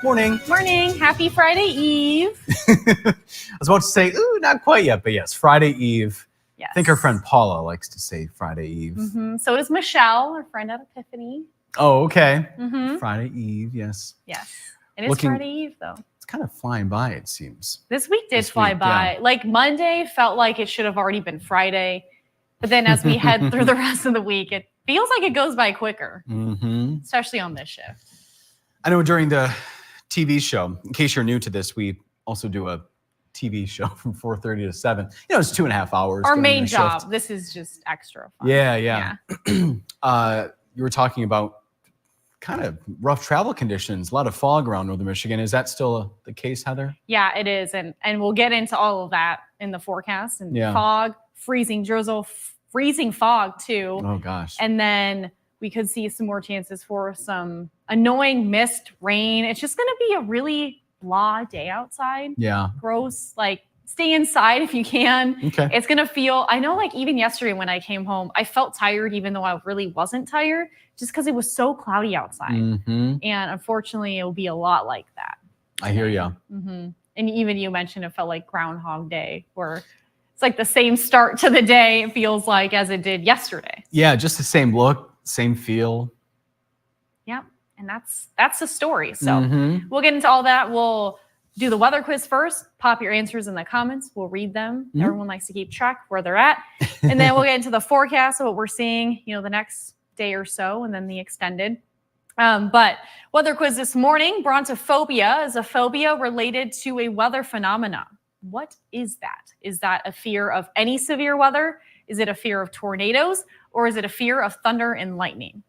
Morning. Morning. Happy Friday Eve. I was about to say, ooh, not quite yet, but yes, Friday Eve. Yes. I think our friend Paula likes to say Friday Eve. Mm-hmm. So does Michelle, our friend at Epiphany. Oh, okay. Mm-hmm. Friday Eve, yes. Yes. It is Friday Eve, though. It's kind of flying by, it seems. This week did fly by. Yeah. Like Monday felt like it should have already been Friday. But then as we head through the rest of the week, it feels like it goes by quicker, especially on this shift. I know during the TV show, in case you're new to this, we also do a TV show from 4:30 to 7. You know, it's 2.5 hours. Our main job. Shift. This is just extra fun. Yeah. You were talking about kind of rough travel conditions, a lot of fog around northern Michigan. Is that still the case, Heather? Yeah, it is. And we'll get into all of that in the forecast. And fog, freezing drizzle, freezing fog too. Oh, gosh. And then we could see some more chances for some annoying mist, rain. It's just going to be a really blah day outside. Yeah. Gross. Like, stay inside if you can. Okay. It's going to feel, I know, like even yesterday when I came home, I felt tired even though I really wasn't tired, just because it was so cloudy outside. And unfortunately, it will be a lot like that. I hear you. And even you mentioned it felt like Groundhog Day, where it's like the same start to the day, it feels like, as it did yesterday. Yeah, just the same look, same feel. Yep. And that's the story. So we'll get into all that. We'll do the weather quiz first. Pop your answers in the comments. We'll read them. Everyone likes to keep track where they're at. And then we'll get into the forecast of what we're seeing, the next day or so, and then the extended. But weather quiz this morning, brontophobia is a phobia related to a weather phenomenon. What is that? Is that a fear of any severe weather? Is it a fear of tornadoes? Or is it a fear of thunder and lightning?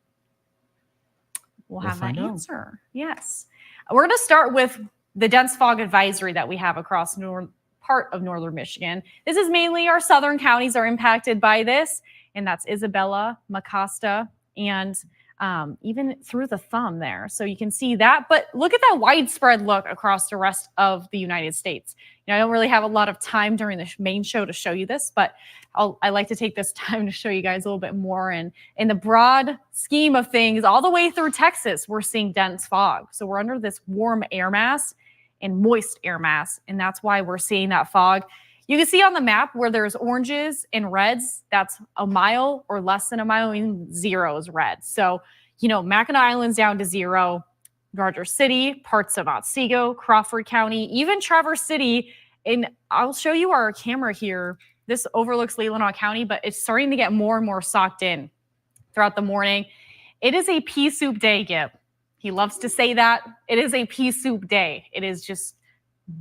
We'll have that answer. Yes. We're going to start with the dense fog advisory that we have across part of northern Michigan. This is mainly our southern counties are impacted by this, and that's Isabella, Mecosta, and even through the thumb there. So you can see that, but look at that widespread look across the rest of the United States. I don't really have a lot of time during the main show to show you this, but I like to take this time to show you guys a little bit more. And in the broad scheme of things, all the way through Texas, we're seeing dense fog. So we're under this warm air mass and moist air mass, and that's why we're seeing that fog. You can see on the map where there's oranges and reds, that's a mile or less than a mile, and 0 is red. So, Mackinac Island's down to 0, Rogers City, parts of Otsego, Crawford County, even Traverse City. And I'll show you our camera here. This overlooks Leelanau County, but it's starting to get more and more socked in throughout the morning. It is a pea soup day, Gib. He loves to say that. It is a pea soup day. It is just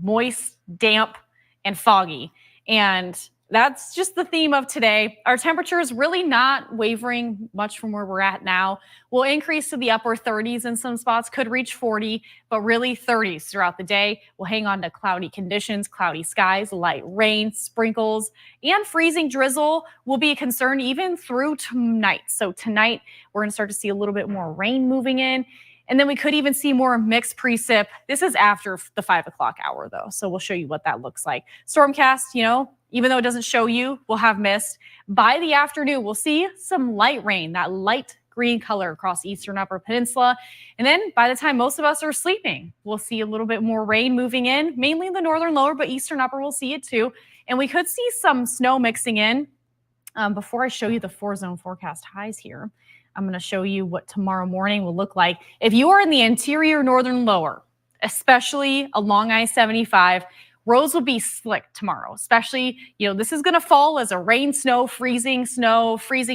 moist, damp, and foggy. And that's just the theme of today. Our temperature is really not wavering much from where we're at now. We'll increase to the upper 30s in some spots, could reach 40, but really 30s throughout the day. We'll hang on to cloudy conditions, cloudy skies, light rain, sprinkles, and freezing drizzle will be a concern even through tonight. So tonight, we're going to start to see a little bit more rain moving in. And then we could even see more mixed precip. This is after the 5 o'clock hour, though. So we'll show you what that looks like. Stormcast, even though it doesn't show you, we'll have mist. By the afternoon, we'll see some light rain, that light green color across eastern upper peninsula. And then by the time most of us are sleeping, we'll see a little bit more rain moving in, mainly in the northern lower, but eastern upper will see it too. And we could see some snow mixing in. Before I show you the 4-zone forecast highs here, I'm going to show you what tomorrow morning will look like. If you are in the interior northern lower, especially along I-75, roads will be slick tomorrow, especially, this is going to fall as a rain, snow, freezing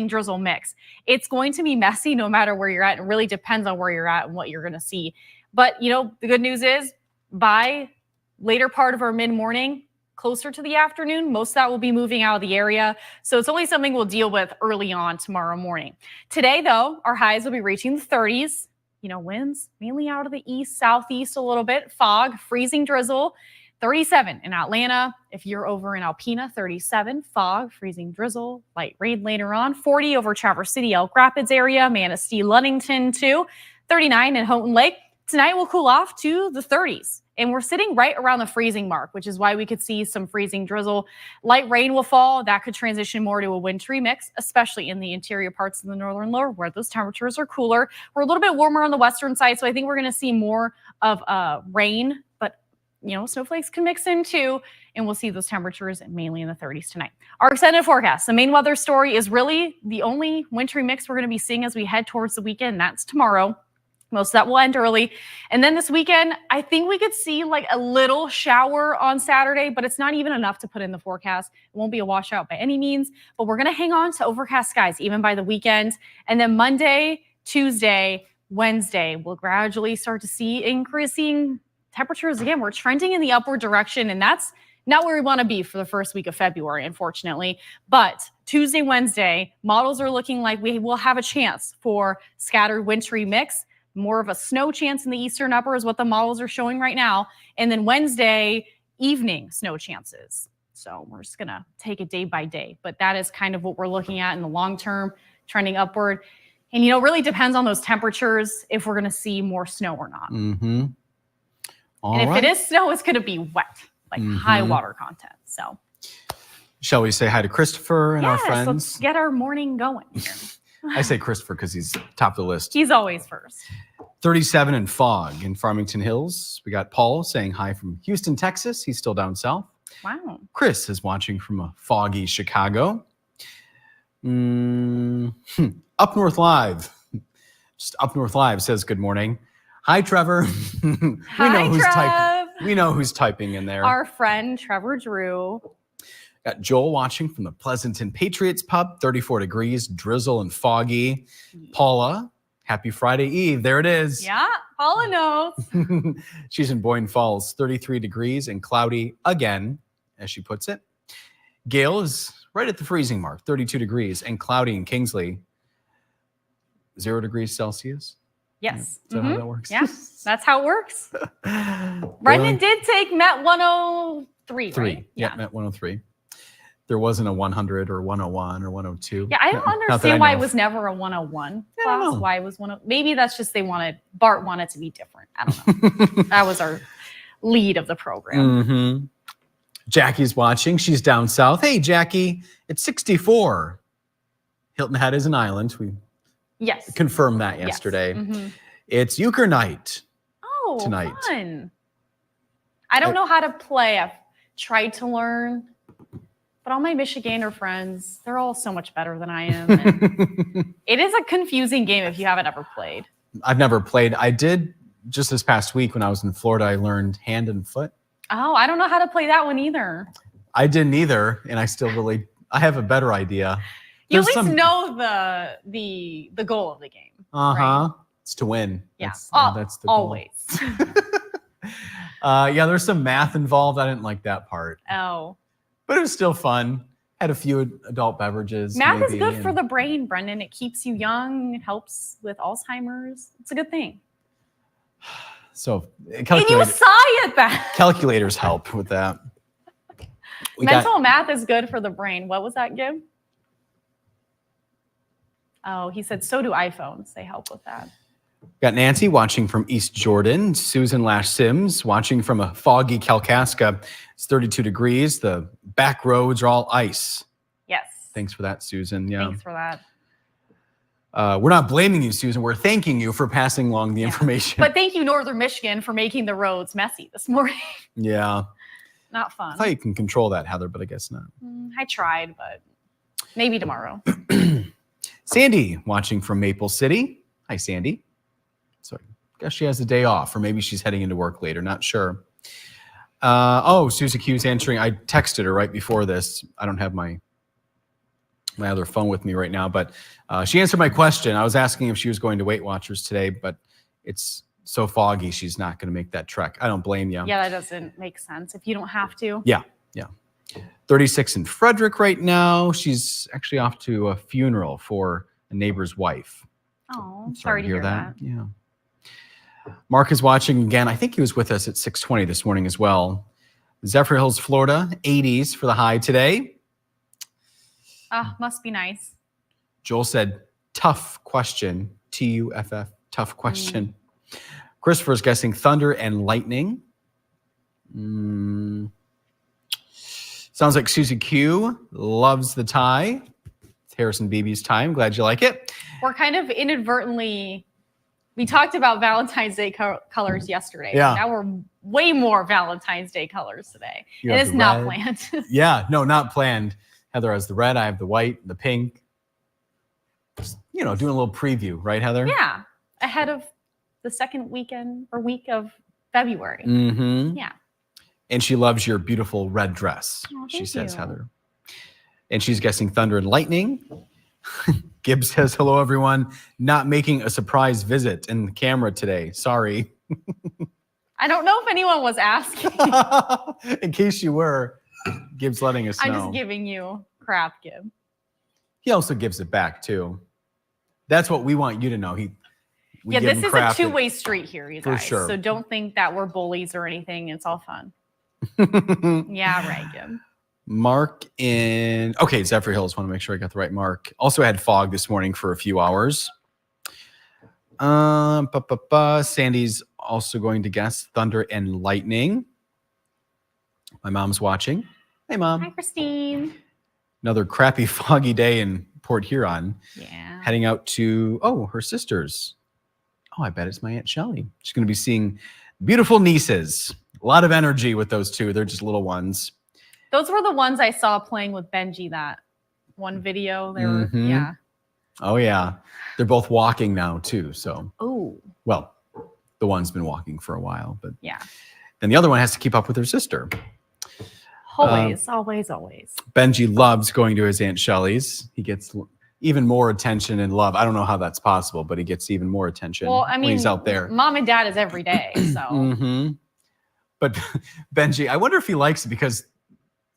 drizzle mix. It's going to be messy no matter where you're at. It really depends on where you're at and what you're going to see. But, the good news is by later part of our mid-morning, closer to the afternoon, most of that will be moving out of the area. So it's only something we'll deal with early on tomorrow morning. Today, though, our highs will be reaching the 30s. Winds mainly out of the east, southeast a little bit, fog, freezing drizzle. 37 in Atlanta. If you're over in Alpena, 37, fog, freezing drizzle, light rain later on. 40 over Traverse City, Elk Rapids area, Manistee, Ludington too. 39 in Houghton Lake. Tonight will cool off to the 30s, and we're sitting right around the freezing mark, which is why we could see some freezing drizzle. Light rain will fall. That could transition more to a wintry mix, especially in the interior parts of the northern lower where those temperatures are cooler. We're a little bit warmer on the western side, so I think we're going to see more of rain, but snowflakes can mix in too, and we'll see those temperatures mainly in the 30s tonight. Our extended forecast, the main weather story is really the only wintry mix we're going to be seeing as we head towards the weekend. That's tomorrow. Most of that will end early. And then this weekend, I think we could see like a little shower on Saturday, but it's not even enough to put in the forecast. It won't be a washout by any means, but we're going to hang on to overcast skies even by the weekend. And then Monday, Tuesday, Wednesday, we'll gradually start to see increasing temperatures. Again, we're trending in the upward direction, and that's not where we want to be for the first week of February, unfortunately. But Tuesday, Wednesday, models are looking like we will have a chance for scattered wintry mix. More of a snow chance in the eastern upper is what the models are showing right now. And then Wednesday evening snow chances. So we're just going to take it day by day. But that is kind of what we're looking at in the long term, trending upward. And, it really depends on those temperatures if we're going to see more snow or not. Mm-hmm. And if it is snow, it's going to be wet, like high water content. So shall we say hi to Christopher and our friends? Let's get our morning going here. I say Christopher because he's top of the list. He's always first. 37 and fog in Farmington Hills. We got Paul saying hi from Houston, Texas. He's still down south. Wow. Chris is watching from a foggy Chicago. Up North Live. Just Up North Live says good morning. Hi, Trevor. We know who's typing in there. Our friend Trevor Drew. Got Joel watching from the Pleasanton Patriots pub, 34 degrees, drizzle and foggy. Paula, happy Friday Eve. There it is. Yeah, Paula knows. She's in Boyne Falls, 33 degrees and cloudy again, as she puts it. Gail is right at the freezing mark, 32 degrees and cloudy in Kingsley, 0 degrees Celsius. Yes. Is that how that works? Yeah, that's how it works. Brendan did take Met 103, right? Yeah, Met 103. There wasn't a 100 or 101 or 102. Yeah, I don't understand why it was never a 101 class. Why it was maybe that's just Bart wanted to be different. I don't know. That was our lead of the program. Mm-hmm. Jackie's watching. She's down south. Hey, Jackie, it's 64. Hilton Head is an island. We confirmed that yesterday. Yes. Mm-hmm. It's euchre night tonight. Fun. I don't know how to play. I've tried to learn. But all my Michigander friends, they're all so much better than I am. And it is a confusing game if you haven't ever played. I've never played. I did just this past week when I was in Florida. I learned hand and foot. Oh, I don't know how to play that one either. I didn't either, and I have a better idea. You at least know the goal of the game. Right? It's to win. Yeah, that's the goal. Always. There's some math involved. I didn't like that part. Oh. But it was still fun. Had a few adult beverages. Math is good for the brain, Brendan. It keeps you young. It helps with Alzheimer's. It's a good thing. So, and you sigh at that. Calculators help with that. Mental math is good for the brain. What was that, Gib? Oh, he said, so do iPhones. They help with that. Got Nancy watching from East Jordan. Susan Lash Sims watching from a foggy Kalkaska. It's 32 degrees. The back roads are all ice. Yes. Thanks for that, Susan. Yeah. Thanks for that. We're not blaming you, Susan. We're thanking you for passing along the information. But thank you, Northern Michigan, for making the roads messy this morning. Yeah. Not fun. I thought you can control that, Heather, but I guess not. I tried, but maybe tomorrow. Sandy watching from Maple City. Hi, Sandy. So I guess she has a day off, or maybe she's heading into work later. Not sure. Susie Q's answering. I texted her right before this. I don't have my other phone with me right now, but she answered my question. I was asking if she was going to Weight Watchers today, but it's so foggy she's not going to make that trek. I don't blame you. Yeah, that doesn't make sense if you don't have to. Yeah. 36 in Frederick right now. She's actually off to a funeral for a neighbor's wife. Oh, I'm sorry to hear that. Yeah. Mark is watching again. I think he was with us at 6:20 this morning as well. Zephyr Hills, Florida, 80s for the high today. Must be nice. Joel said, tough question. TUFF, tough question. Christopher's guessing thunder and lightning. Sounds like Susie Q loves the tie. It's Harrison Beebe's tie. I'm glad you like it. We're kind of inadvertently, we talked about Valentine's Day colors yesterday. Yeah. Now we're way more Valentine's Day colors today. You And have it's the not red. planned. Yeah, no, not planned. Heather has the red. I have the white, the pink. Just, doing a little preview, right, Heather? Yeah. Ahead of the second weekend or week of February. Mm-hmm. Yeah. And she loves your beautiful red dress, Oh, she thank says, you. Heather. And she's guessing thunder and lightning. Gibbs says, hello, everyone. Not making a surprise visit in the camera today. Sorry. I don't know if anyone was asking. In case you were, Gibbs letting us know. I'm just giving you crap, Gib. He also gives it back, too. That's what we want you to know. We give This him is crap a two-way street here, you For guys. sure. So don't think that we're bullies or anything. It's all fun. Yeah, right, Gib. Mark in, okay, Zephyr Hills. Want to make sure I got the right mark. Also had fog this morning for a few hours. Sandy's also going to guess thunder and lightning. My mom's watching. Hey, Mom. Hi, Christine. Another crappy foggy day in Port Huron. Yeah. Heading out to, her sisters. Oh, I bet it's my Aunt Shelley. She's going to be seeing beautiful nieces. A lot of energy with those two. They're just little ones. Those were the ones I saw playing with Benji, that one video. They were, Mhm. yeah. Oh, yeah. They're both walking now, too. So, Oh, well, the one's been walking for a while, but yeah. then the other one has to keep up with her sister. Always. Benji loves going to his Aunt Shelley's. He gets even more attention and love. I don't know how that's possible, but he gets even more attention Well, I mean, when he's out there. Mom and Dad is every day, so. Mhm. But Benji, I wonder if he likes it because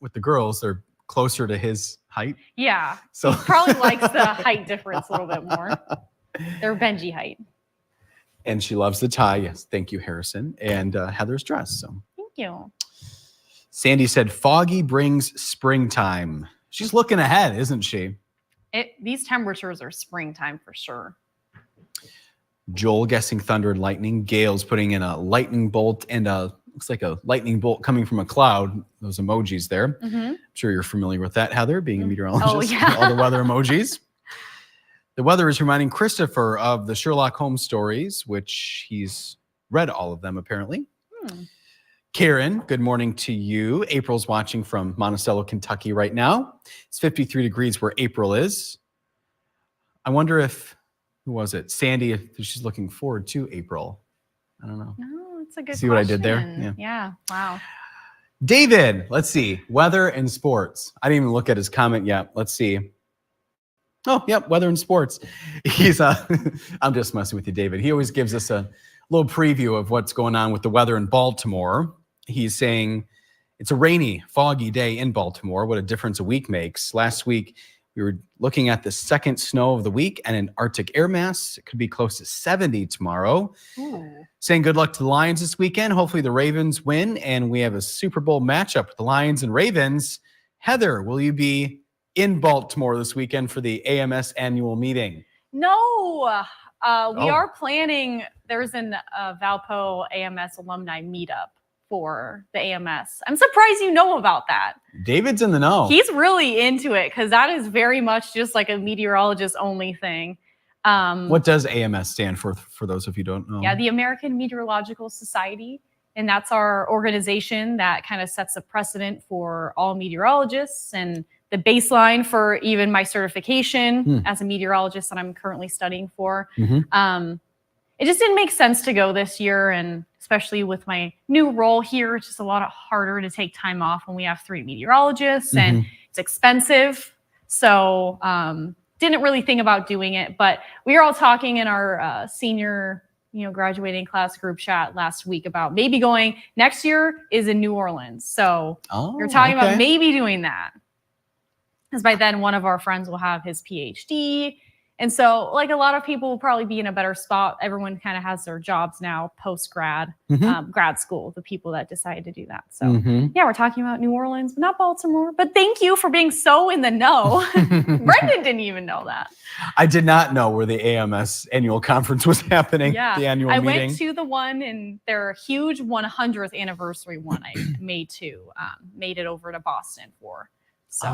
with the girls, they're closer to his height. Yeah. So He probably likes the height difference a little bit more. They're Benji height. And she loves the tie. Yes, thank you, Harrison. And Heather's dress. So Thank you. Sandy said, foggy brings springtime. She's looking ahead, isn't she? These temperatures are springtime for sure. Joel guessing thunder and lightning. Gail's putting in a lightning bolt and looks like a lightning bolt coming from a cloud. Those emojis there. Mm-hmm. I'm sure you're familiar with that, Heather, being a meteorologist. Oh, yeah. All the weather emojis. The weather is reminding Christopher of the Sherlock Holmes stories, which he's read all of them, apparently. Karen, good morning to you. April's watching from Monticello, Kentucky right now. It's 53 degrees where April is. I wonder if, who was it? Sandy, if she's looking forward to April. I don't know. No, it's a good See what I did there? question. Yeah. Wow. David, let's see. Weather and sports. I didn't even look at his comment yet. Let's see. Oh, yep, weather and sports. He's I'm just messing with you, David. He always gives us a little preview of what's going on with the weather in Baltimore. He's saying it's a rainy, foggy day in Baltimore. What a difference a week makes. Last week, we were looking at the second snow of the week and an Arctic air mass. It could be close to 70 tomorrow. Ooh. Saying good luck to the Lions this weekend. Hopefully the Ravens win, and we have a Super Bowl matchup with the Lions and Ravens. Heather, will you be in Baltimore this weekend for the AMS annual meeting? No, we are planning. There's an Valpo AMS alumni meetup for the AMS. I'm surprised you know about that. David's in the know. He's really into it because that is very much just like a meteorologist only thing. What does AMS stand for those of you who don't know? Yeah, the American Meteorological Society. And that's our organization that kind of sets a precedent for all meteorologists and the baseline for even my certification as a meteorologist that I'm currently studying for. It just didn't make sense to go this year. And especially with my new role here, it's just a lot harder to take time off when we have 3 meteorologists and it's expensive. So didn't really think about doing it, but we were all talking in our senior graduating class group chat last week about maybe going next year is in New Orleans. So we're talking about maybe doing that. Because by then one of our friends will have his PhD And so, like, a lot of people will probably be in a better spot. Everyone kind of has their jobs now post grad, grad school, the people that decided to do that. So, yeah, we're talking about New Orleans, but not Baltimore. But thank you for being so in the know. Brendan didn't even know that. I did not know where the AMS annual conference was happening. Yeah, the annual I meeting. went to the one in their huge 100th anniversary one I made it over to Boston for. So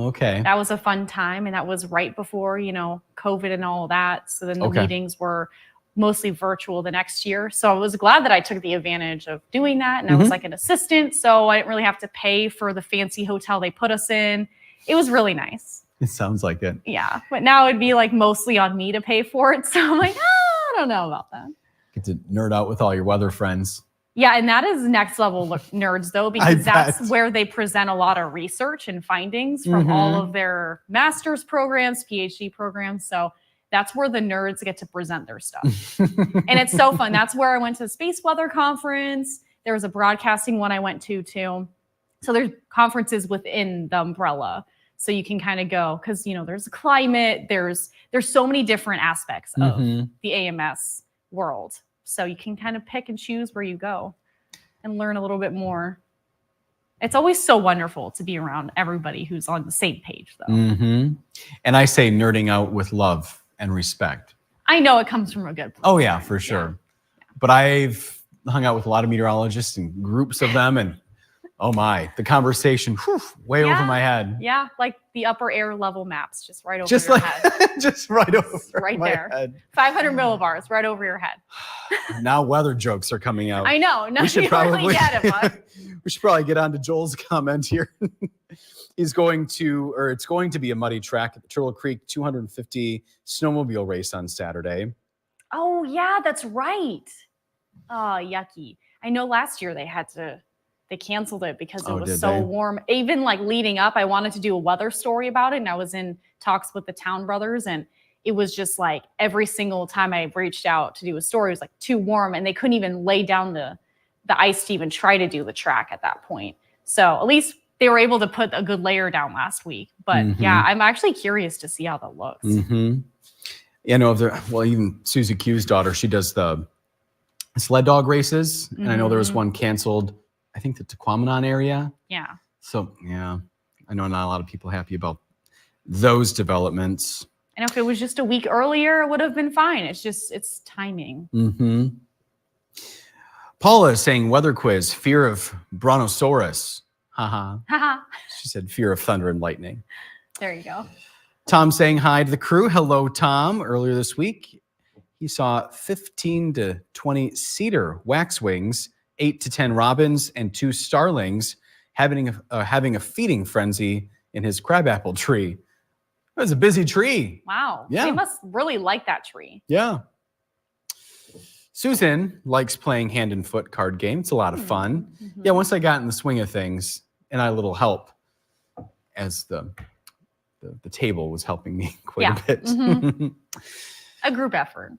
okay. That was a fun time. And that was right before, COVID and all that. So then the meetings were mostly virtual the next year. So I was glad that I took the advantage of doing that. And I was like an assistant. So I didn't really have to pay for the fancy hotel they put us in. It was really nice. It sounds like it. Yeah. But now it'd be like mostly on me to pay for it. So I'm like, I don't know about that. Get to nerd out with all your weather friends. Yeah, and that is next level nerds, though, because that's where they present a lot of research and findings from all of their master's programs, PhD programs. So that's where the nerds get to present their stuff. And it's so fun. That's where I went to the Space Weather Conference. There was a broadcasting one I went to, too. So there's conferences within the umbrella. So you can kind of go, because, there's climate. There's so many different aspects of the AMS world. So you can kind of pick and choose where you go and learn a little bit more. It's always so wonderful to be around everybody who's on the same page, though. And I say nerding out with love and respect. I know it comes from a good place. Oh, yeah, for sure. Yeah. But I've hung out with a lot of meteorologists and groups of them. And oh, my, the conversation, way over my head. Yeah, like the upper air level maps, just right over your head. Just right over right my there. head. 500 millibars right over your head. Now weather jokes are coming out. I know. No, we should probably get it, we should probably get on to Joel's comment here. It's going to be a muddy track at the Turtle Creek 250 snowmobile race on Saturday. Oh, yeah, that's right. Oh, yucky. I know last year they canceled it because it was so warm. Even like leading up, I wanted to do a weather story about it. And I was in talks with the Town Brothers, and it was just like every single time I reached out to do a story, it was like too warm, and they couldn't even lay down the ice to even try to do the track at that point. So at least they were able to put a good layer down last week. But yeah, I'm actually curious to see how that looks. Even Susie Q's daughter, she does the sled dog races. And I know there was one canceled, I think the Tequamanon area. Yeah. So, yeah, I know not a lot of people happy about those developments. And if it was just a week earlier, it would have been fine. It's timing. Paula is saying weather quiz, fear of brontosaurus. Haha. She said fear of thunder and lightning. There you go. Tom saying hi to the crew. Hello, Tom. Earlier this week, he saw 15 to 20 cedar waxwings, 8 to 10 robins, and 2 starlings having a feeding frenzy in his crabapple tree. It was a busy tree. Wow. Yeah. They must really like that tree. Yeah. Susan likes playing hand and foot card game. It's a lot of fun. Yeah, once I got in the swing of things, and I had a little help as the table was helping me quite a bit. A group effort.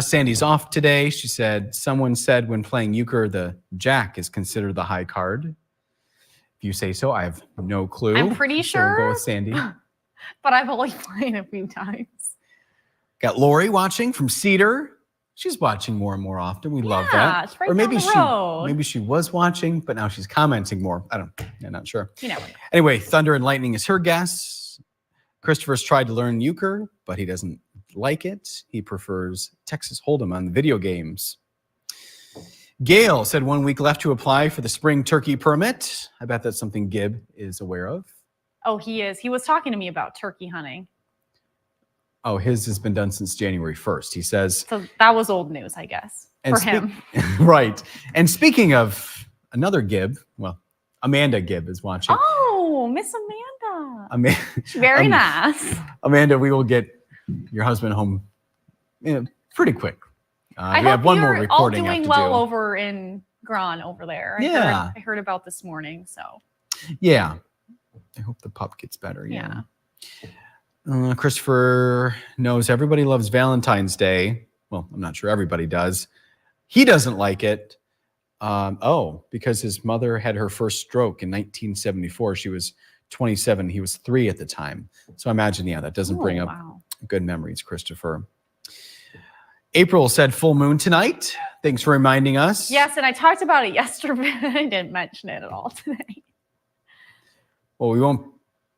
Sandy's off today. She said, someone said when playing euchre, the jack is considered the high card. If you say so, I have no clue. I'm pretty sure. We'll go with Sandy. But I've only played a few times. Got Lori watching from Cedar. She's watching more and more often. We love that. It's right or maybe she was watching, but now she's commenting more. I'm not sure. You know. Anyway, thunder and lightning is her guess. Christopher's tried to learn euchre, but he doesn't like it. He prefers Texas Hold'em on the video games. Gail said 1 week left to apply for the spring turkey permit. I bet that's something Gibb is aware of. Oh, he is. He was talking to me about turkey hunting. Oh, his has been done since January 1st. He says. So that was old news, I guess, for him. Right. And speaking of another Gibb, well, Amanda Gibb is watching. Oh, Miss Amanda. Very nice. Amanda, we will get your husband home pretty quick. We have one more recording all doing well over in Gran over there. I heard about this morning. So. Yeah. I hope the pup gets better. Yeah. Christopher knows everybody loves Valentine's Day. Well, I'm not sure everybody does. He doesn't like it. Because his mother had her first stroke in 1974. She was 27. He was 3 at the time. So I imagine, that doesn't bring up Wow. good memories, Christopher. April said full moon tonight. Thanks for reminding us. Yes, and I talked about it yesterday. I didn't mention it at all today. Well, we won't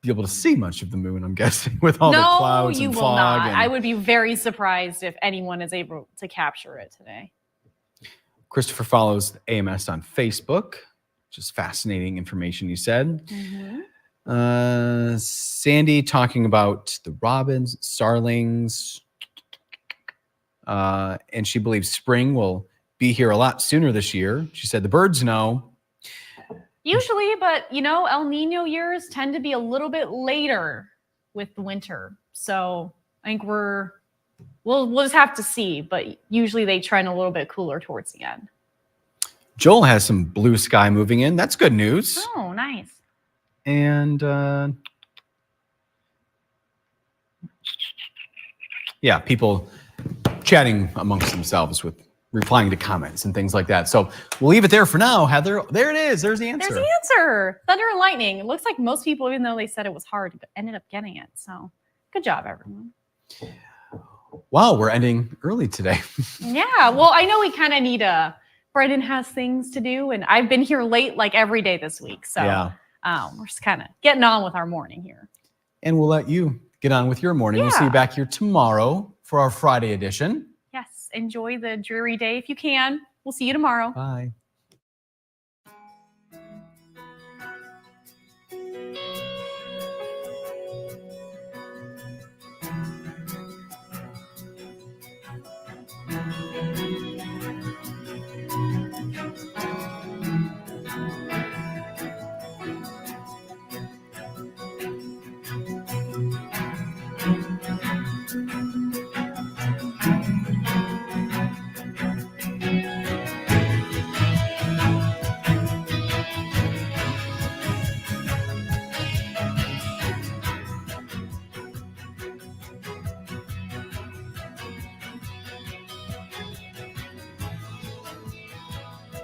be able to see much of the moon, I'm guessing, with all the clouds you and will fog. not. And I would be very surprised if anyone is able to capture it today. Christopher follows AMS on Facebook. Just fascinating information, he said. Sandy talking about the robins, starlings. And she believes spring will be here a lot sooner this year. She said the birds know. Usually, but El Nino years tend to be a little bit later with the winter. So I think we'll just have to see. But usually they trend a little bit cooler towards the end. Joel has some blue sky moving in. That's good news. Oh, nice. And people chatting amongst themselves with replying to comments and things like that. So we'll leave it there for now. Heather, there it is. There's the answer. There's the answer. Thunder and lightning. It looks like most people, even though they said it was hard, ended up getting it. So good job, everyone. Wow, we're ending early today. Yeah. Well, I know we kind of need Brendan has things to do, and I've been here late like every day this week. So we're just kind of getting on with our morning here. And we'll let you get on with your morning. We'll see you back here tomorrow for our Friday edition. Yes. Enjoy the dreary day if you can. We'll see you tomorrow. Bye.